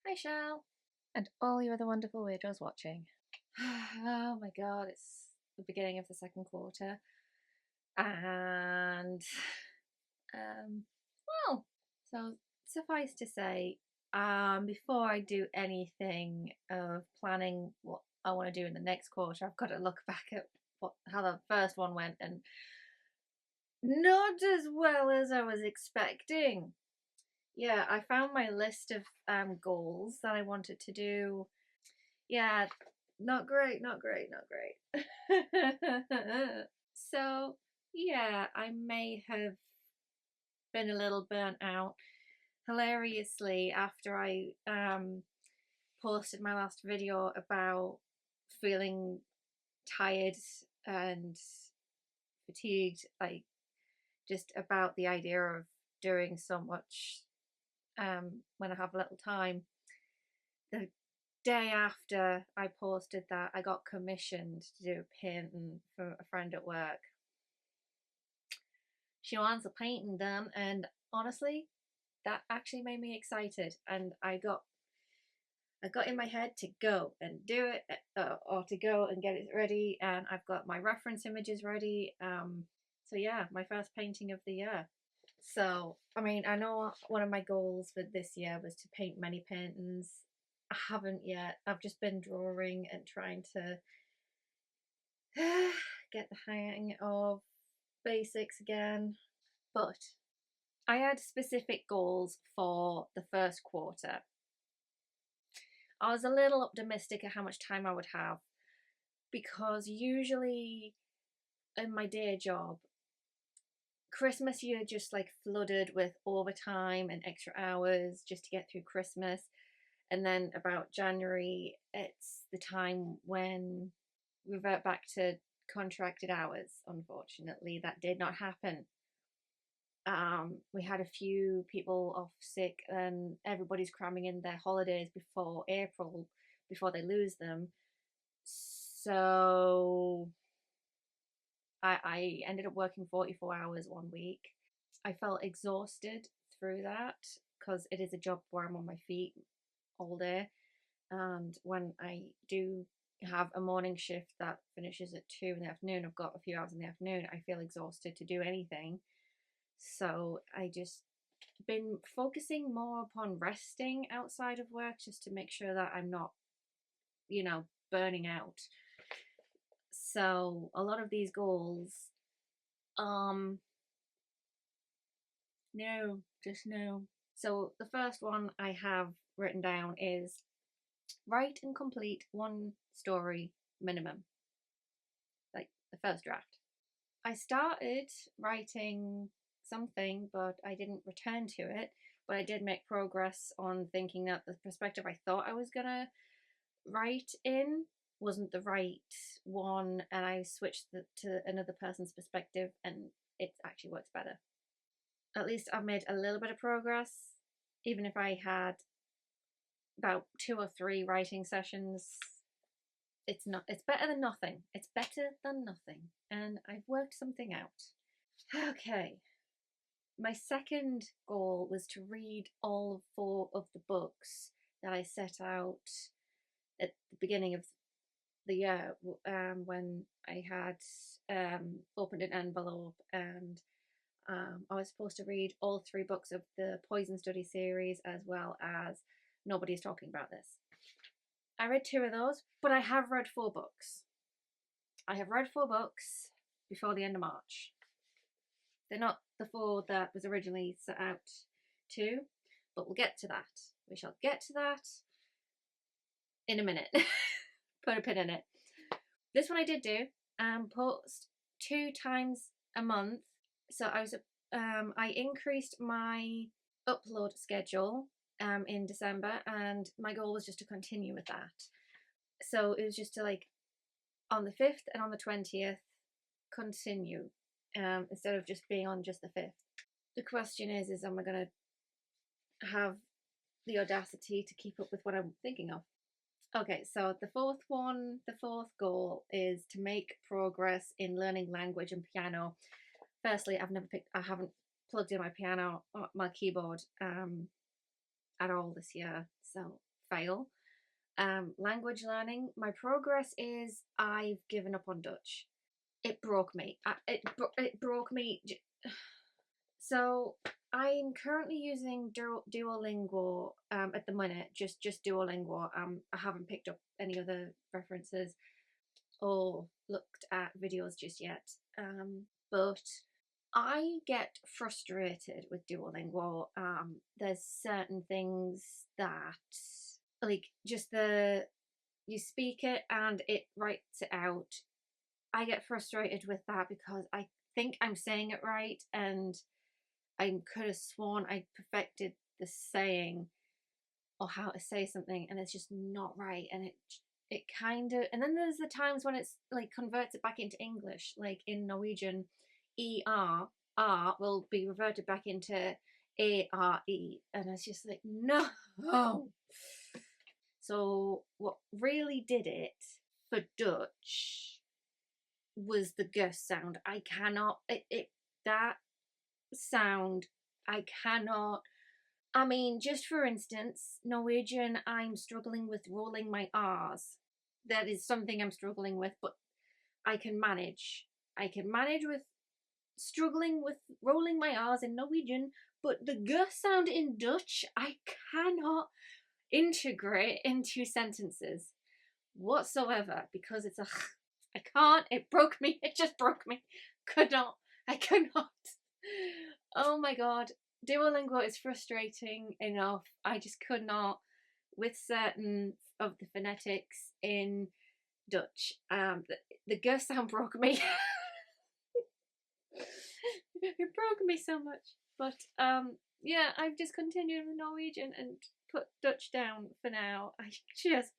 Hi Shell, and all you other wonderful weirdos watching. Oh my god, it's the beginning of the second quarter, and well, so suffice to say, before I do anything of planning what I want to do in the next quarter, I've got to look back at how the first one went, and not as well as I was expecting. Yeah, I found my list of goals that I wanted to do. Yeah, not great, not great, not great. So, yeah, I may have been a little burnt out. Hilariously, after I posted my last video about feeling tired and fatigued, like just about the idea of doing so much when I have little time. The day after I posted that, I got commissioned to do a painting for a friend at work. She wants a painting done, and honestly, that actually made me excited, and I got in my head to go and do it, or to go and get it ready, and I've got my reference images ready. So yeah, my first painting of the year. So, I mean, I know one of my goals for this year was to paint many paintings. I haven't yet. I've just been drawing and trying to get the hang of basics again. But I had specific goals for the first quarter. I was a little optimistic at how much time I would have, because usually in my day job, Christmas you're just like flooded with overtime and extra hours just to get through Christmas. And then about January, it's the time when we revert back to contracted hours. Unfortunately, that did not happen. We had a few people off sick, and everybody's cramming in their holidays before April, before they lose them. So I ended up working 44 hours one week. I felt exhausted through that because it is a job where I'm on my feet all day. And when I do have a morning shift that finishes at 2 in the afternoon, I've got a few hours in the afternoon, I feel exhausted to do anything. So I just been focusing more upon resting outside of work, just to make sure that I'm not, burning out. So a lot of these goals, no, just no. So the first one I have written down is write and complete one story minimum, like the first draft. I started writing something, but I didn't return to it. But I did make progress on thinking that the perspective I thought I was gonna write in wasn't the right one, and I switched to another person's perspective, and it actually works better. At least I've made a little bit of progress, even if I had about 2 or 3 writing sessions. It's better than nothing. It's better than nothing, and I've worked something out. Okay, my second goal was to read all 4 of the books that I set out at the beginning of the year, when I had opened an envelope, and I was supposed to read all 3 books of the Poison Study series, as well as Nobody's Talking About This. I read 2 of those, but I have read 4 books. I have read 4 books before the end of March. They're not the 4 that was originally set out to, but we'll get to that. We shall get to that in a minute. Put a pin in it. This one I did do, post 2 times a month. So I increased my upload schedule in December, and my goal was just to continue with that. So it was just to, like, on the 5th and on the 20th, continue, instead of just being on just the 5th. The question is am I going to have the audacity to keep up with what I'm thinking of? Okay, so the fourth goal is to make progress in learning language and piano. Firstly, I haven't plugged in my piano, my keyboard, at all this year. So fail. Language learning, my progress is I've given up on Dutch. It broke me. It broke me. So I'm currently using Duolingo at the minute, just Duolingo. I haven't picked up any other references or looked at videos just yet. But I get frustrated with Duolingo. There's certain things that, like, just you speak it and it writes it out. I get frustrated with that because I think I'm saying it right, and I could have sworn I perfected the saying or how to say something, and it's just not right. And it kind of, and then there's the times when it's like converts it back into English, like in Norwegian, er r will be reverted back into are, and it's just like, no. So what really did it for Dutch was the g sound. I cannot, that sound, I cannot. I mean, just for instance, Norwegian, I'm struggling with rolling my R's. That is something I'm struggling with, but I can manage. I can manage with struggling with rolling my R's in Norwegian, but the g sound in Dutch, I cannot integrate into sentences whatsoever because it's a I can't. It broke me. It just broke me. Could not. I could not. Oh my god. Duolingo is frustrating enough. I just could not with certain of the phonetics in Dutch. The g sound broke me. It broke me so much. But yeah, I've just continued with Norwegian and put Dutch down for now. I just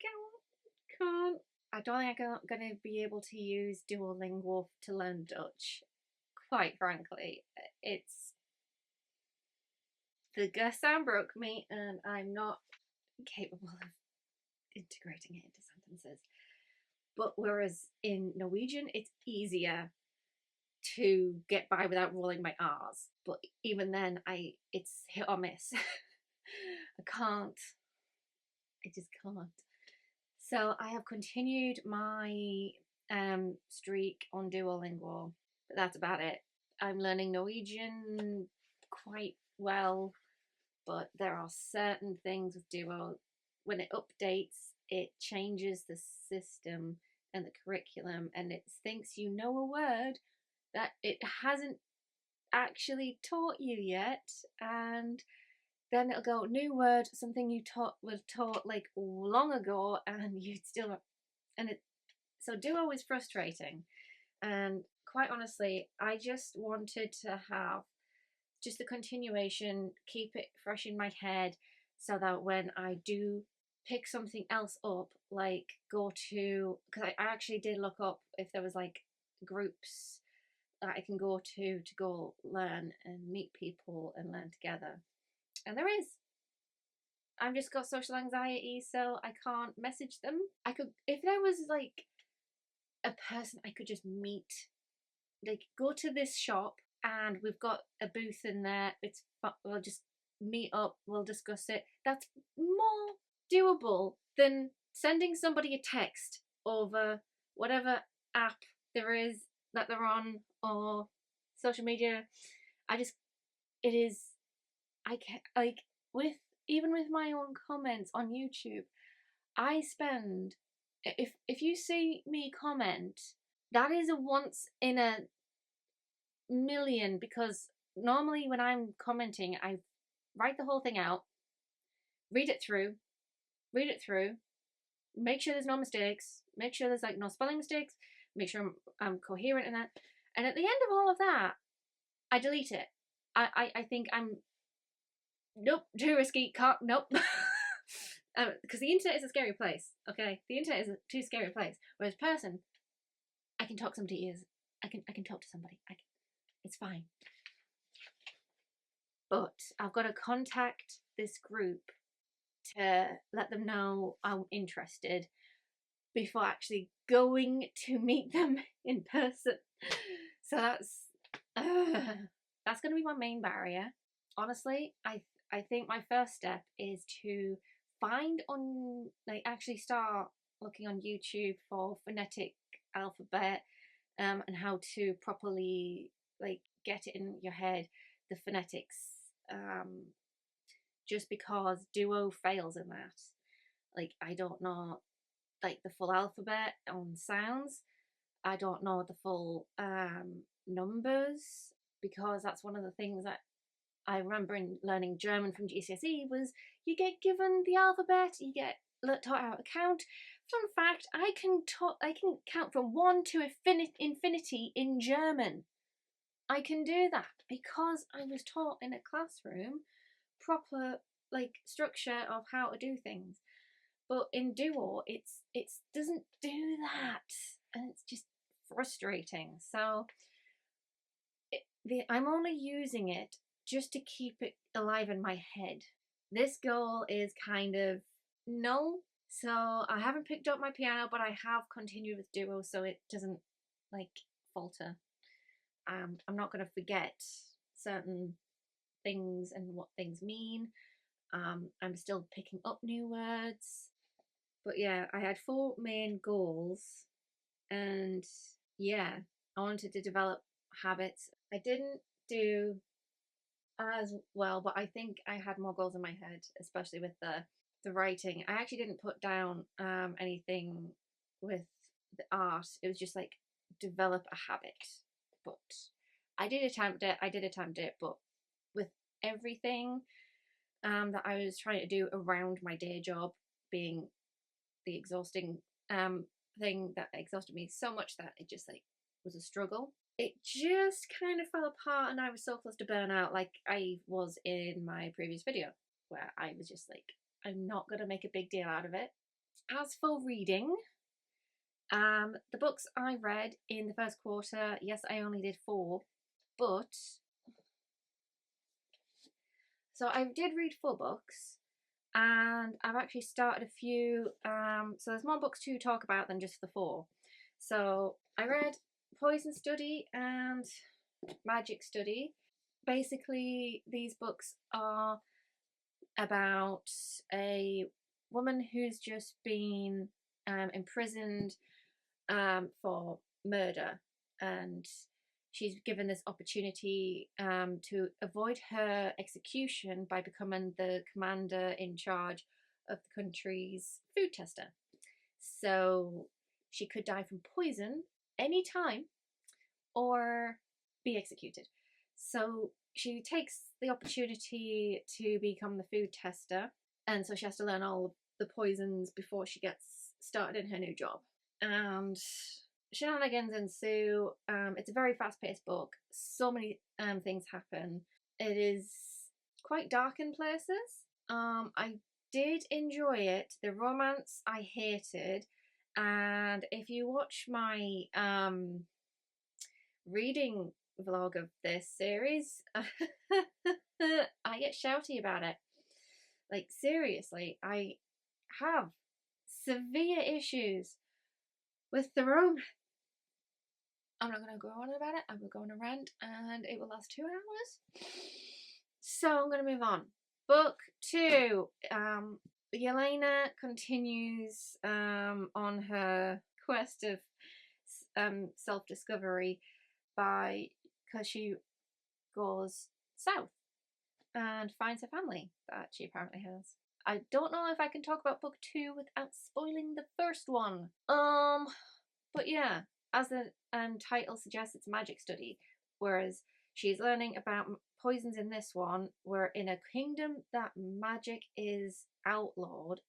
can't. I don't think I'm going to be able to use Duolingo to learn Dutch. Quite frankly, it's the g sound broke me, and I'm not capable of integrating it into sentences. But whereas in Norwegian, it's easier to get by without rolling my R's. But even then, it's hit or miss. I can't. I just can't. So I have continued my streak on Duolingo, but that's about it. I'm learning Norwegian quite well, but there are certain things with Duo. When it updates, it changes the system and the curriculum, and it thinks you know a word that it hasn't actually taught you yet, and then it'll go new word, something you was taught like long ago, and you still, and it. So Duo is frustrating, and quite honestly, I just wanted to have just the continuation, keep it fresh in my head, so that when I do pick something else up, like go to, because I actually did look up if there was like groups that I can go to go learn and meet people and learn together, and there is. I've just got social anxiety, so I can't message them. I could, if there was like a person I could just meet, like go to this shop and we've got a booth in there. We'll just meet up. We'll discuss it. That's more doable than sending somebody a text over whatever app there is that they're on or social media. It is. I can't, like, with even with my own comments on YouTube, I spend, if you see me comment, that is a once in a million, because normally when I'm commenting, I write the whole thing out, read it through, make sure there's no mistakes, make sure there's like no spelling mistakes, make sure I'm coherent in that, and at the end of all of that, I delete it. I think I'm, nope, too risky, can't, nope. Because the internet is a scary place, okay? The internet is a too scary place. Whereas person, I can talk somebody ears. I can talk to somebody. It's fine. But I've got to contact this group to let them know I'm interested before actually going to meet them in person. So that's going to be my main barrier. Honestly, I think my first step is to find on, like, actually start looking on YouTube for phonetic alphabet, and how to properly, like, get it in your head, the phonetics, just because Duo fails in that. Like, I don't know, like, the full alphabet on sounds. I don't know the full numbers, because that's one of the things that I remember in learning German from GCSE was you get given the alphabet, you get taught how to count. Fun fact: I can count from 1 to infinity in German. I can do that because I was taught in a classroom proper, like, structure of how to do things. But in Duo, it doesn't do that, and it's just frustrating. So I'm only using it just to keep it alive in my head. This goal is kind of null, so I haven't picked up my piano, but I have continued with Duo, so it doesn't, like, falter. I'm not going to forget certain things and what things mean. I'm still picking up new words. But yeah, I had 4 main goals, and yeah, I wanted to develop habits. I didn't do as well, but I think I had more goals in my head, especially with the writing. I actually didn't put down anything with the art. It was just like, develop a habit. But I did attempt it, but with everything that I was trying to do around my day job being the exhausting thing that exhausted me so much that it just, like, was a struggle. It just kind of fell apart, and I was so close to burnout, like I was in my previous video, where I was just like, I'm not gonna make a big deal out of it. As for reading, the books I read in the first quarter, yes, I only did 4, but so I did read 4 books, and I've actually started a few, so there's more books to talk about than just the 4. So I read Poison Study and Magic Study. Basically, these books are about a woman who's just been imprisoned for murder, and she's given this opportunity to avoid her execution by becoming the commander in charge of the country's food tester. So she could die from poison anytime or be executed. So she takes the opportunity to become the food tester, and so she has to learn all of the poisons before she gets started in her new job. And shenanigans ensue. It's a very fast-paced book. So many things happen. It is quite dark in places. I did enjoy it. The romance I hated, and if you watch my reading vlog of this series, I get shouty about it. Like, seriously, I have severe issues with the romance. I'm not going to go on about it. I will go on a rant, and it will last 2 hours. So I'm going to move on. Book 2. Yelena continues on her quest of self-discovery because she goes south and finds her family that she apparently has. I don't know if I can talk about book 2 without spoiling the first one. But yeah, as the title suggests, it's magic study, whereas she's learning about poisons in this one. We're in a kingdom that magic is outlawed,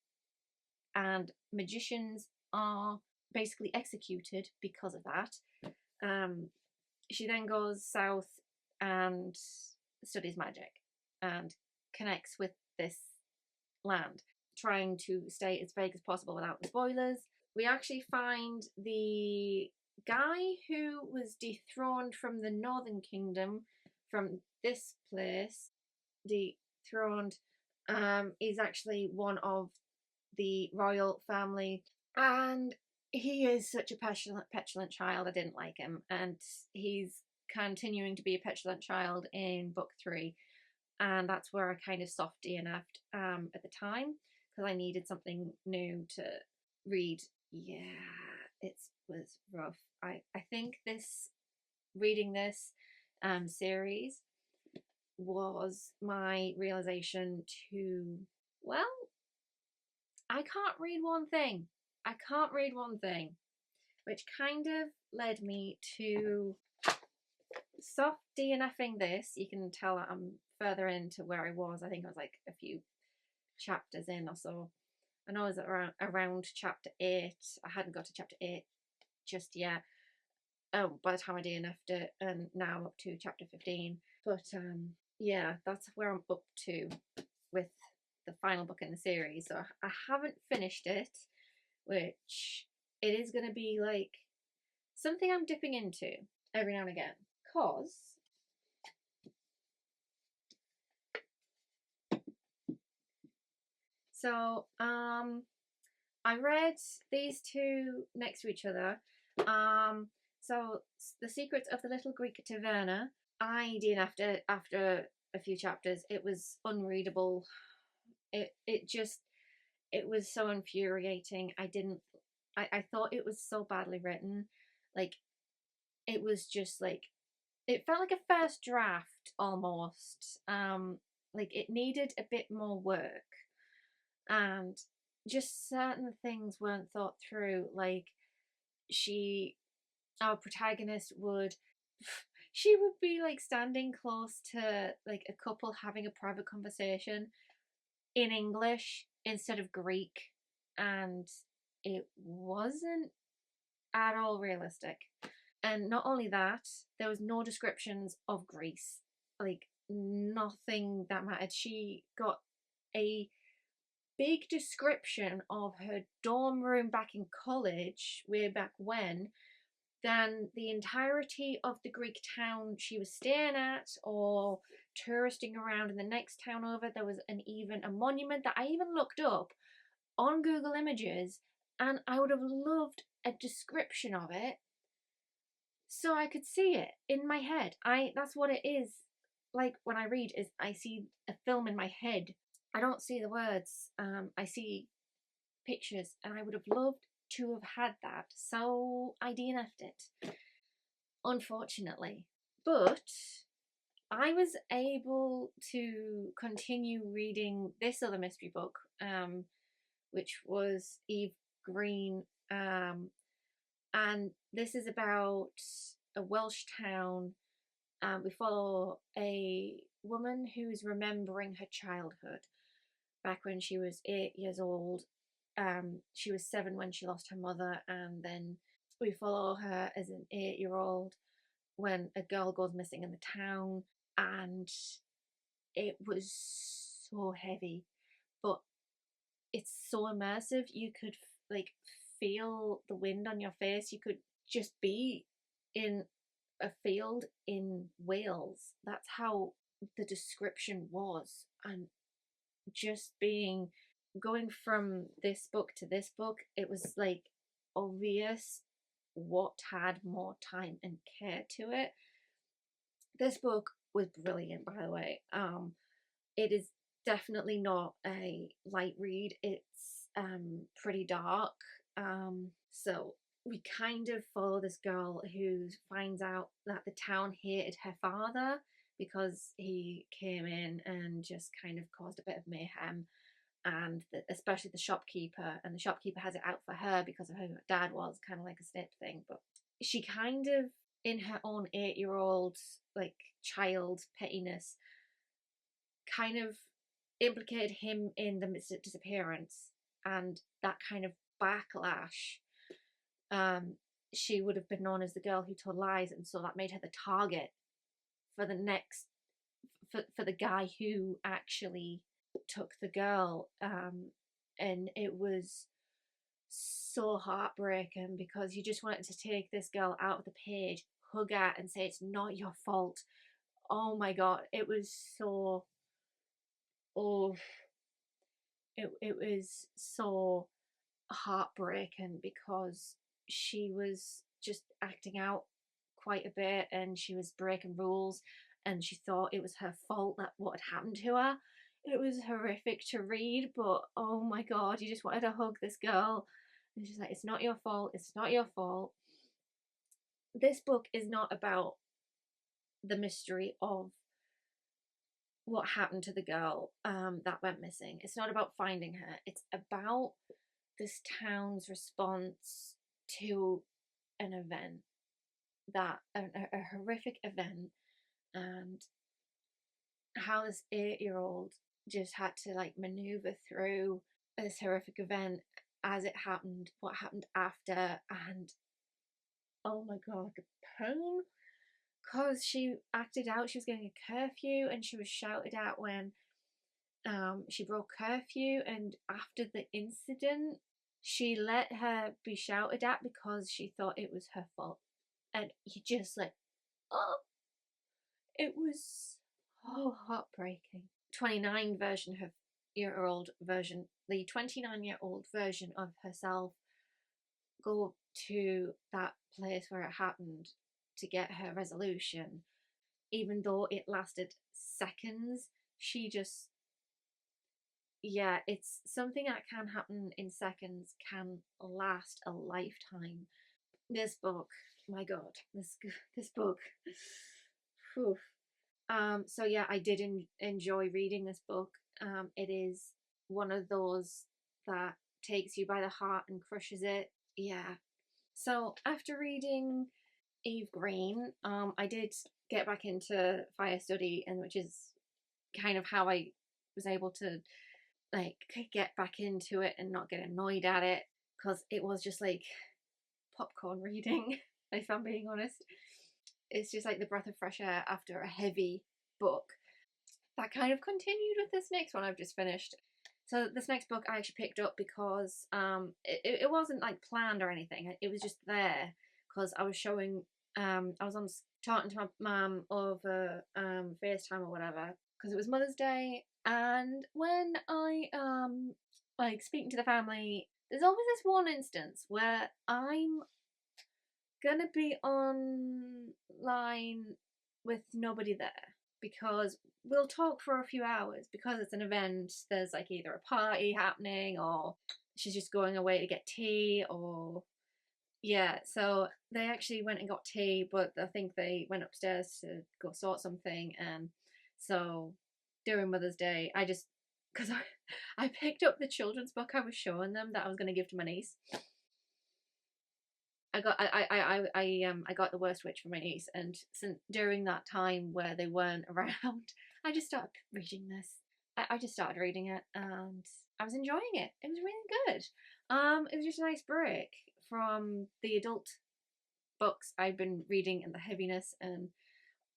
and magicians are basically executed because of that. She then goes south and studies magic and connects with this land, trying to stay as vague as possible without the spoilers. We actually find the guy who was dethroned from the Northern Kingdom from this place. Dethroned is actually one of the royal family, and he is such a petulant child. I didn't like him, and he's continuing to be a petulant child in book 3, and that's where I kind of soft DNF'd at the time, because I needed something new to read. Yeah, it was rough. I think reading this series was my realization to, well, I can't read one thing. I can't read one thing, which kind of led me to soft DNFing this. You can tell that I'm further into where I was. I think I was like a few chapters in or so. I know I was around chapter 8. I hadn't got to chapter 8 just yet. Oh, by the time I DNF'd it, and now I'm up to chapter 15. But yeah, that's where I'm up to with the final book in the series. So I haven't finished it, which it is going to be like something I'm dipping into every now and again. Cause so I read these two next to each other. So The Secrets of the Little Greek Taverna, I DNF'd it after a few chapters. It was unreadable. It was so infuriating. I thought it was so badly written. Like, it was just like, it felt like a first draft almost. Like it needed a bit more work, and just certain things weren't thought through. Like, our protagonist she would be like standing close to like a couple having a private conversation in English instead of Greek, and it wasn't at all realistic. And not only that, there was no descriptions of Greece, like nothing that mattered. She got a big description of her dorm room back in college, way back when, than the entirety of the Greek town she was staying at or touristing around in the next town over. There was even a monument that I even looked up on Google Images, and I would have loved a description of it so I could see it in my head. That's what it is. Like when I read, is I see a film in my head. I don't see the words. I see pictures, and I would have loved to have had that. So I DNF'd it, unfortunately. But I was able to continue reading this other mystery book, which was Eve Green, and this is about a Welsh town. We follow a woman who's remembering her childhood back when she was 8 years old. She was 7 when she lost her mother, and then we follow her as an 8-year-old when a girl goes missing in the town, and it was so heavy, but it's so immersive. You could like feel the wind on your face. You could just be in a field in Wales. That's how the description was. And just going from this book to this book, it was like obvious what had more time and care to it. This book was brilliant, by the way. It is definitely not a light read. It's pretty dark. So we kind of follow this girl who finds out that the town hated her father because he came in and just kind of caused a bit of mayhem, and especially the shopkeeper, and the shopkeeper has it out for her because of who her dad was, kind of like a snip thing. But she kind of, in her own 8-year-old like child pettiness, kind of implicated him in the disappearance, and that kind of backlash. She would have been known as the girl who told lies, and so that made her the target for the next for the guy who actually took the girl. And it was so heartbreaking because you just wanted to take this girl out of the page, hug her, and say it's not your fault. Oh my god, it was so, oh, it was so heartbreaking because she was just acting out quite a bit, and she was breaking rules, and she thought it was her fault that what had happened to her. It was horrific to read, but oh my god, you just wanted to hug this girl. And she's like, it's not your fault, it's not your fault. This book is not about the mystery of what happened to the girl that went missing. It's not about finding her. It's about this town's response to an event, that a horrific event, and how this 8-year-old just had to like maneuver through this horrific event as it happened, what happened after, and oh my god, the pain. Because she acted out, she was getting a curfew and she was shouted at when she broke curfew, and after the incident she let her be shouted at because she thought it was her fault. And you just like, oh, it was so heartbreaking. 29 version of year old version, the 29-year-old version of herself go to that place where it happened to get her resolution, even though it lasted seconds. She just, yeah, it's something that can happen in seconds can last a lifetime. This book, my god, this book. Whew. So yeah, I did enjoy reading this book. It is one of those that takes you by the heart and crushes it. Yeah. So after reading Eve Green, I did get back into fire study, and which is kind of how I was able to like get back into it and not get annoyed at it, because it was just like popcorn reading. If I'm being honest, it's just like the breath of fresh air after a heavy book. That kind of continued with this next one I've just finished. So this next book I actually picked up because it wasn't like planned or anything. It was just there because I was showing I was on talking to my mum over FaceTime or whatever, because it was Mother's Day, and when I like speaking to the family, there's always this one instance where I'm gonna be online with nobody there, because we'll talk for a few hours because it's an event. There's like either a party happening or she's just going away to get tea, or yeah. So they actually went and got tea, but I think they went upstairs to go sort something. And so during Mother's Day, I just, because I picked up the children's book I was showing them that I was going to give to my niece. I got the Worst Witch for my niece, and since during that time where they weren't around, I just started reading this. I just started reading it, and I was enjoying it. It was really good. It was just a nice break from the adult books I've been reading and the heaviness. And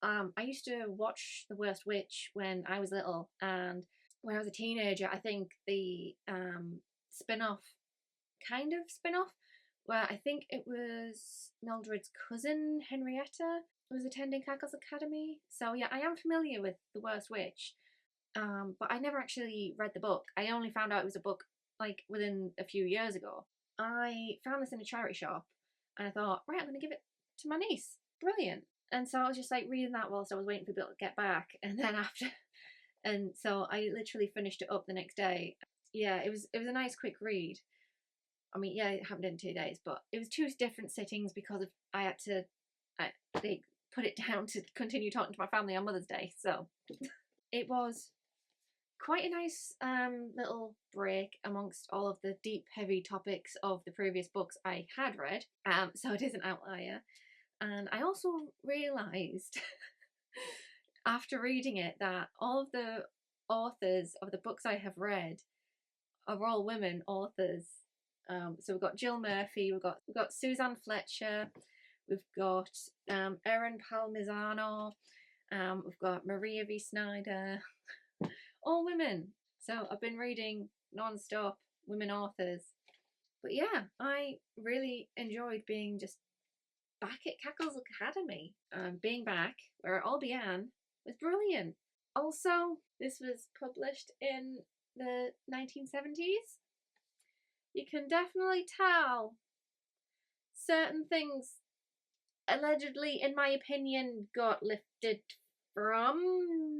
I used to watch The Worst Witch when I was little, and when I was a teenager, I think the spin-off, kind of spin-off, where I think it was Mildred's cousin Henrietta was attending Cackle's Academy. So yeah, I am familiar with The Worst Witch, but I never actually read the book. I only found out it was a book like within a few years ago. I found this in a charity shop, and I thought, right, I'm going to give it to my niece. Brilliant. And so I was just like reading that whilst I was waiting for people to get back, and then after, and so I literally finished it up the next day. Yeah, it was a nice quick read. I mean, yeah, it happened in 2 days, but it was two different sittings because of I had to they put it down to continue talking to my family on Mother's Day. So it was quite a nice little break amongst all of the deep, heavy topics of the previous books I had read. So it is an outlier. And I also realised after reading it that all of the authors of the books I have read are all women authors. So we've got Jill Murphy, we've got Suzanne Fletcher, we've got Erin Palmisano, we've got Maria V. Snyder, all women. So I've been reading non-stop women authors. But yeah, I really enjoyed being just back at Cackle's Academy. Being back where it all began was brilliant. Also, this was published in the 1970s. You can definitely tell certain things allegedly, in my opinion, got lifted from.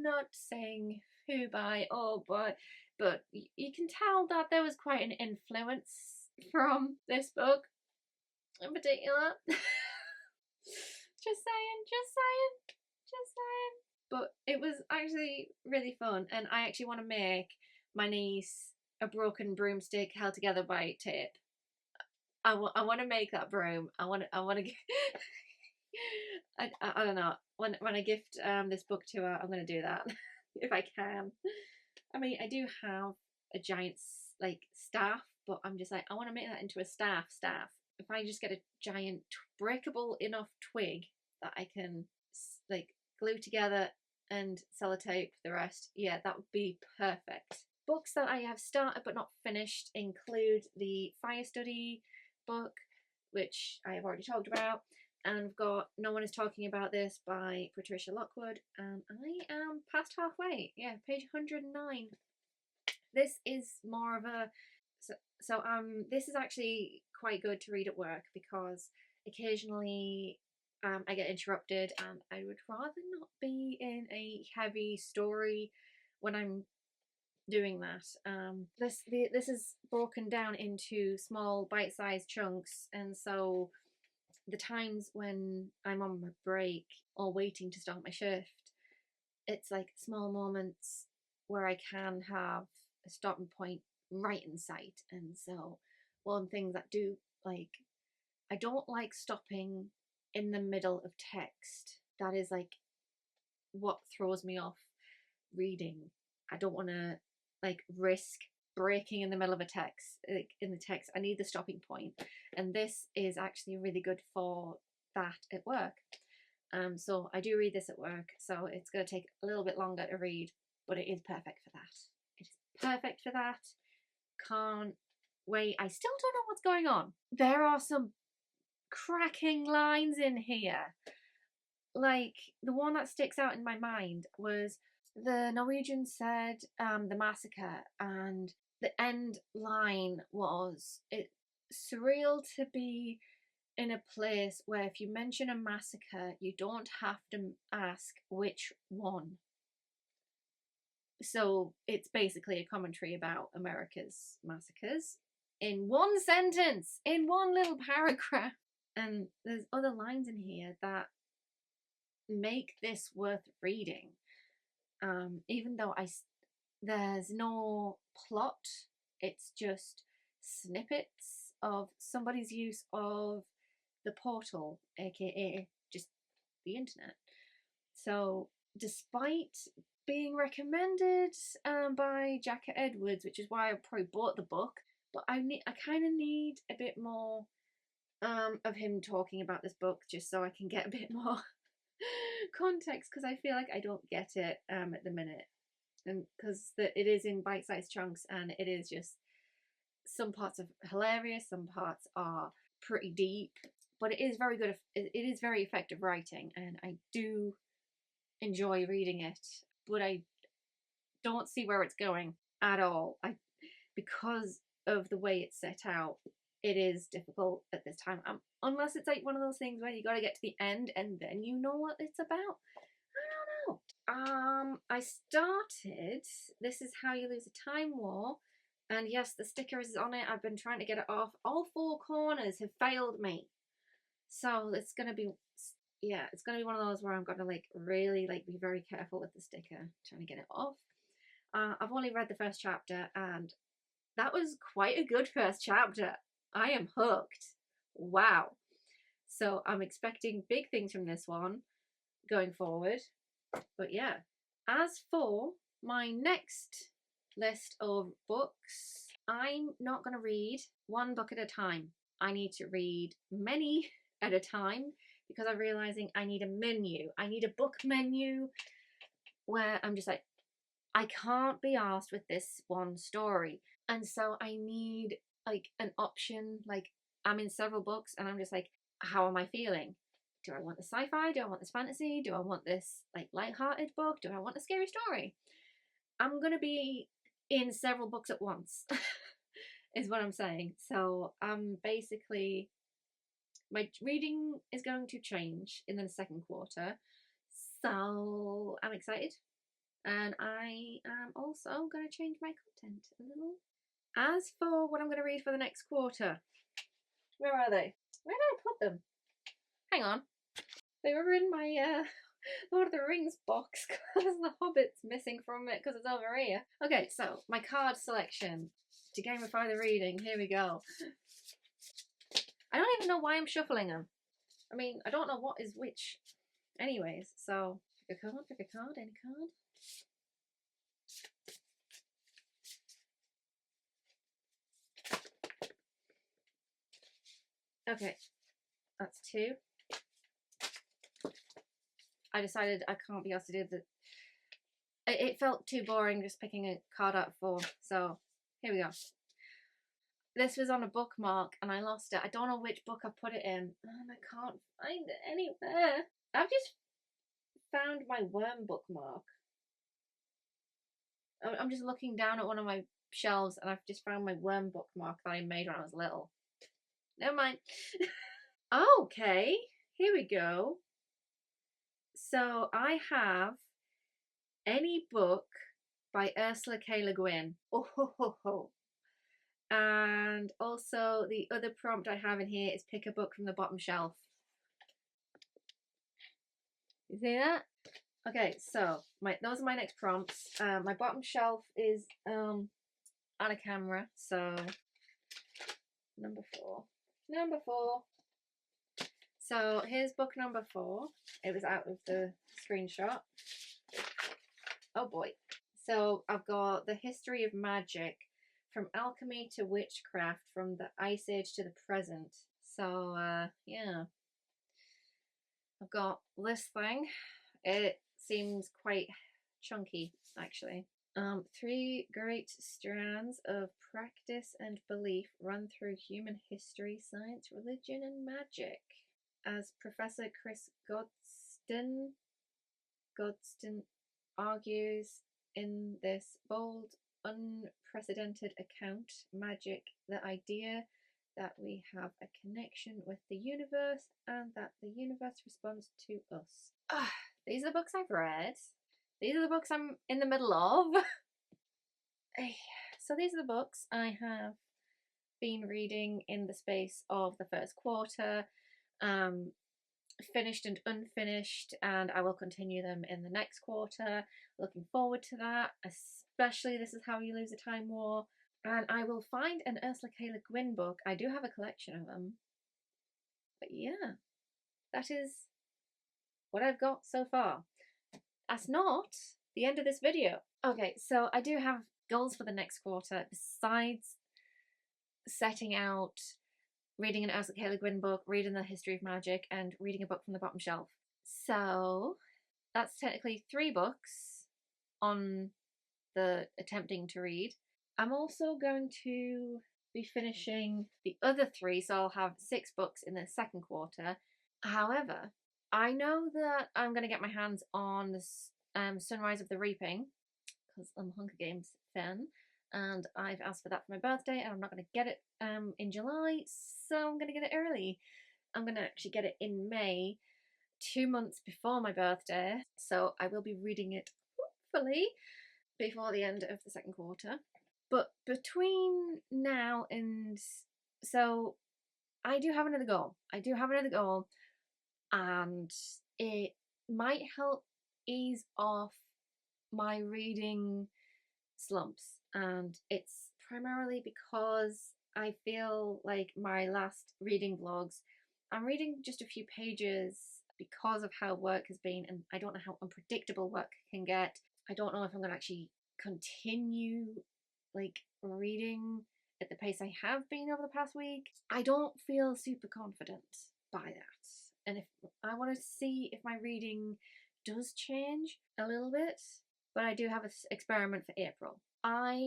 Not saying who by, oh boy, but you can tell that there was quite an influence from this book in particular. Just saying, just saying, just saying. But it was actually really fun, and I actually want to make my niece a broken broomstick held together by tape. I want to make that broom. I want to. I don't know. When I gift this book to her, I'm gonna do that if I can. I mean, I do have a giant like staff, but I'm just like, I want to make that into a staff. If I just get a giant breakable enough twig that I can like glue together and sellotape the rest, yeah, that would be perfect. Books that I have started but not finished include the Fire Study book, which I have already talked about, and I've got No One Is Talking About This by Patricia Lockwood, and I am past halfway. Yeah, page 109. This is more of a this is actually quite good to read at work because occasionally I get interrupted and I would rather not be in a heavy story when I'm doing that. This is broken down into small bite-sized chunks, and so the times when I'm on my break or waiting to start my shift, it's like small moments where I can have a stopping point right in sight. And so one thing that do like, I don't like stopping in the middle of text. That is like what throws me off reading. I don't want to like risk breaking in the middle of a text, like in the text. I need the stopping point, and this is actually really good for that at work. So I do read this at work, so it's going to take a little bit longer to read, but it is perfect for that. It is perfect for that. Can't wait. I still don't know what's going on. There are some cracking lines in here. Like, the one that sticks out in my mind was the Norwegian said the massacre, and the end line was, it's surreal to be in a place where if you mention a massacre, you don't have to ask which one. So it's basically a commentary about America's massacres in one sentence, in one little paragraph. And there's other lines in here that make this worth reading. Even though there's no plot, it's just snippets of somebody's use of the portal, aka just the internet. So despite being recommended by Jacka Edwards, which is why I probably bought the book, but I kind of need a bit more of him talking about this book just so I can get a bit more context, because I feel like I don't get it at the minute, and because it is in bite-sized chunks, and it is just, some parts are hilarious, some parts are pretty deep, but it is very good. It is very effective writing, and I do enjoy reading it, but I don't see where it's going at all. Because of the way it's set out, it is difficult at this time. Unless it's like one of those things where you got to get to the end and then you know what it's about. I don't know. I started This Is How You Lose a Time War, and yes, the sticker is on it. I've been trying to get it off. All four corners have failed me, so it's gonna be, yeah, it's gonna be one of those where I'm gonna like really like be very careful with the sticker, trying to get it off. I've only read the first chapter, and that was quite a good first chapter. I am hooked. Wow. So I'm expecting big things from this one going forward. But yeah. As for my next list of books, I'm not going to read one book at a time. I need to read many at a time, because I'm realizing I need a menu. I need a book menu where I'm just like, I can't be asked with this one story. And so I need like an option. Like, I'm in several books and I'm just like, how am I feeling? Do I want the sci-fi? Do I want this fantasy? Do I want this like light-hearted book? Do I want a scary story? I'm gonna be in several books at once is what I'm saying. So basically, my reading is going to change in the second quarter. So I'm excited. And I am also going to change my content a little. As for what I'm going to read for the next quarter, where are they? Where did I put them? Hang on. They were in my Lord of the Rings box because the Hobbit's missing from it because it's over here. Okay, so my card selection to gamify the reading. Here we go. I don't even know why I'm shuffling them. I mean, I don't know what is which anyways, so pick a card, any card. Okay, that's 2. I decided I can't be asked to do the... It felt too boring just picking a card out of 4, so here we go. This was on a bookmark and I lost it. I don't know which book I put it in and I can't find it anywhere. I've just found my worm bookmark. I'm just looking down at one of my shelves and I've just found my worm bookmark that I made when I was little. Never mind. Okay, here we go. So I have any book by Ursula K. Guin. Oh ho ho ho. And also the other prompt I have in here is pick a book from the bottom shelf. You see that? Okay, so those are my next prompts. My bottom shelf is on a camera, so number 4. Number 4. So here's book number 4. It was out of the screenshot. Oh boy. So I've got The History of Magic, From Alchemy to Witchcraft, From the Ice Age to the Present. So yeah. I've got this thing. It seems quite chunky, actually. 3 great strands of practice and belief run through human history, science, religion, and magic. As Professor Chris Gosden argues in this bold, unprecedented account, magic, the idea that we have a connection with the universe and that the universe responds to us. These are the books I've read. These are the books I'm in the middle of. So these are the books I have been reading in the space of the first quarter, finished and unfinished, and I will continue them in the next quarter. Looking forward to that, especially This Is How You Lose a Time War. And I will find an Ursula K. Le Guin book. I do have a collection of them. But yeah, that is what I've got so far. That's not the end of this video. Okay, so I do have goals for the next quarter besides setting out reading an Ursula K. Le Guin book, reading The History of Magic, and reading a book from the bottom shelf. So that's technically 3 books on the attempting to read. I'm also going to be finishing the other 3, so I'll have 6 books in the second quarter. However, I know that I'm going to get my hands on this Sunrise of the Reaping, because I'm a Hunger Games fan, and I've asked for that for my birthday, and I'm not going to get it in July, so I'm going to get it early. I'm going to actually get it in May, 2 months before my birthday, so I will be reading it, hopefully, before the end of the second quarter. But between now and... so I do have another goal. And it might help ease off my reading slumps, and it's primarily because I feel like my last reading vlogs, I'm reading just a few pages because of how work has been, and I don't know how unpredictable work can get. I don't know if I'm going to actually continue like reading at the pace I have been over the past week. I don't feel super confident by that, and if I want to see if my reading does change a little bit. But I do have an experiment for April. I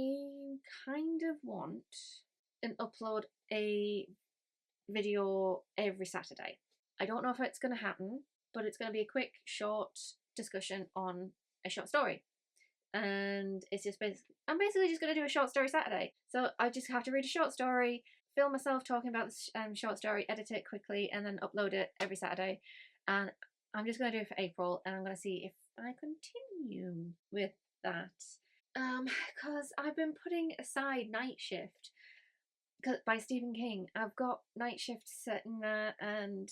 kind of want to upload a video every Saturday. I don't know if it's going to happen, but it's going to be a quick, short discussion on a short story. And it's just I'm basically just going to do a short story Saturday. So I just have to read a short story, film myself talking about the short story, edit it quickly, and then upload it every Saturday. And I'm just going to do it for April, and I'm going to see if I continue with that. Because I've been putting aside Night Shift by Stephen King. I've got Night Shift set in there, and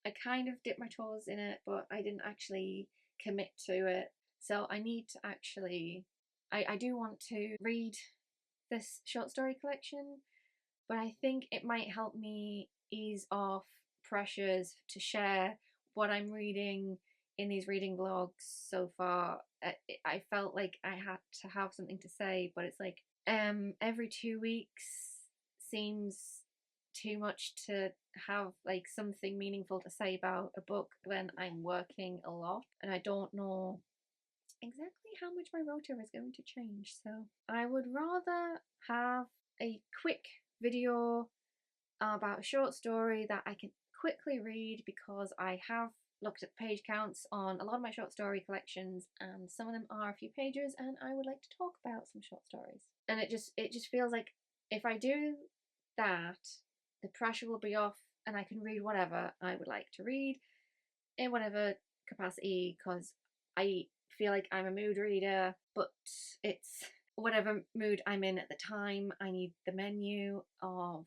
I kind of dipped my toes in it, but I didn't actually commit to it. So I need to actually, I do want to read this short story collection, but I think it might help me ease off pressures to share what I'm reading in these reading vlogs so far. I felt like I had to have something to say, but it's like every 2 weeks seems too much to have like something meaningful to say about a book when I'm working a lot and I don't know exactly how much my rota is going to change. So I would rather have a quick video about a short story that I can quickly read, because I have looked at page counts on a lot of my short story collections and some of them are a few pages, and I would like to talk about some short stories. And it just feels like if I do that, the pressure will be off and I can read whatever I would like to read in whatever capacity, because I feel like I'm a mood reader, but it's whatever mood I'm in at the time. I need the menu of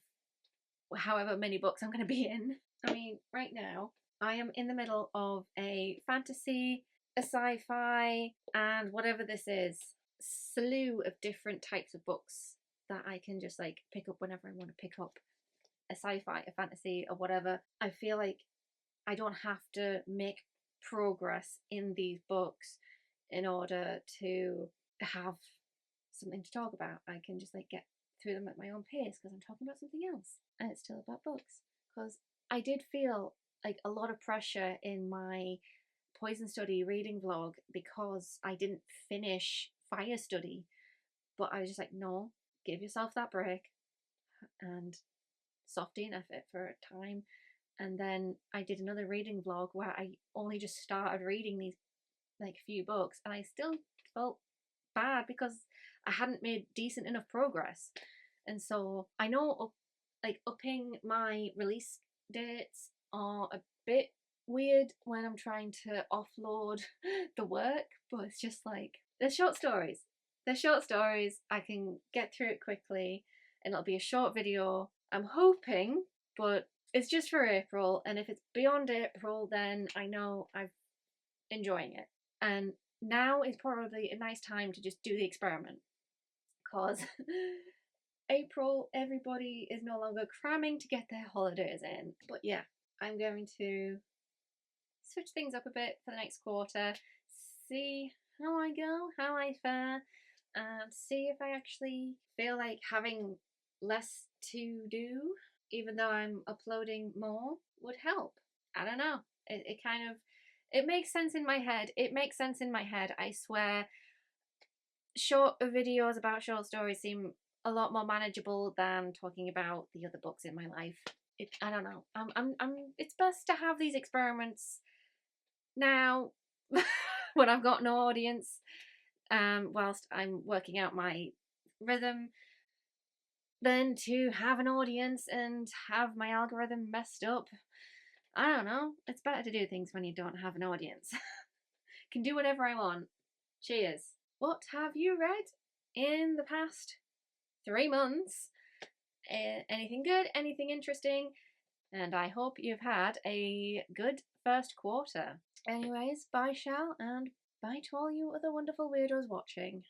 however many books I'm going to be in. I mean, right now I am in the middle of a fantasy, a sci-fi, and whatever this is, slew of different types of books that I can just like pick up whenever I want to pick up a sci-fi, a fantasy, or whatever. I feel like I don't have to make progress in these books in order to have something to talk about. I can just like get through them at my own pace because I'm talking about something else and it's still about books. Because I did feel like a lot of pressure in my Poison Study reading vlog because I didn't finish Fire Study, but I was just like, no, give yourself that break and soften effort for a time. And then I did another reading vlog where I only just started reading these like few books and I still felt bad because I hadn't made decent enough progress. And so I know upping my release dates are a bit weird when I'm trying to offload the work, but it's just like they're short stories. They're short stories. I can get through it quickly and it'll be a short video. I'm hoping, but it's just for April, and if it's beyond April, then I know I'm enjoying it. And now is probably a nice time to just do the experiment, because April, everybody is no longer cramming to get their holidays in. But yeah, I'm going to switch things up a bit for the next quarter, see how I go, how I fare, and see if I actually feel like having less to do, even though I'm uploading more, would help. I don't know. It kind of, it makes sense in my head. It makes sense in my head, I swear. Short videos about short stories seem a lot more manageable than talking about the other books in my life. I don't know. It's best to have these experiments now when I've got no audience, whilst I'm working out my rhythm, than to have an audience and have my algorithm messed up. I don't know. It's better to do things when you don't have an audience. Can do whatever I want. Cheers. What have you read in the past 3 months? Anything good? Anything interesting? And I hope you've had a good first quarter. Anyways, bye Shal, and bye to all you other wonderful weirdos watching.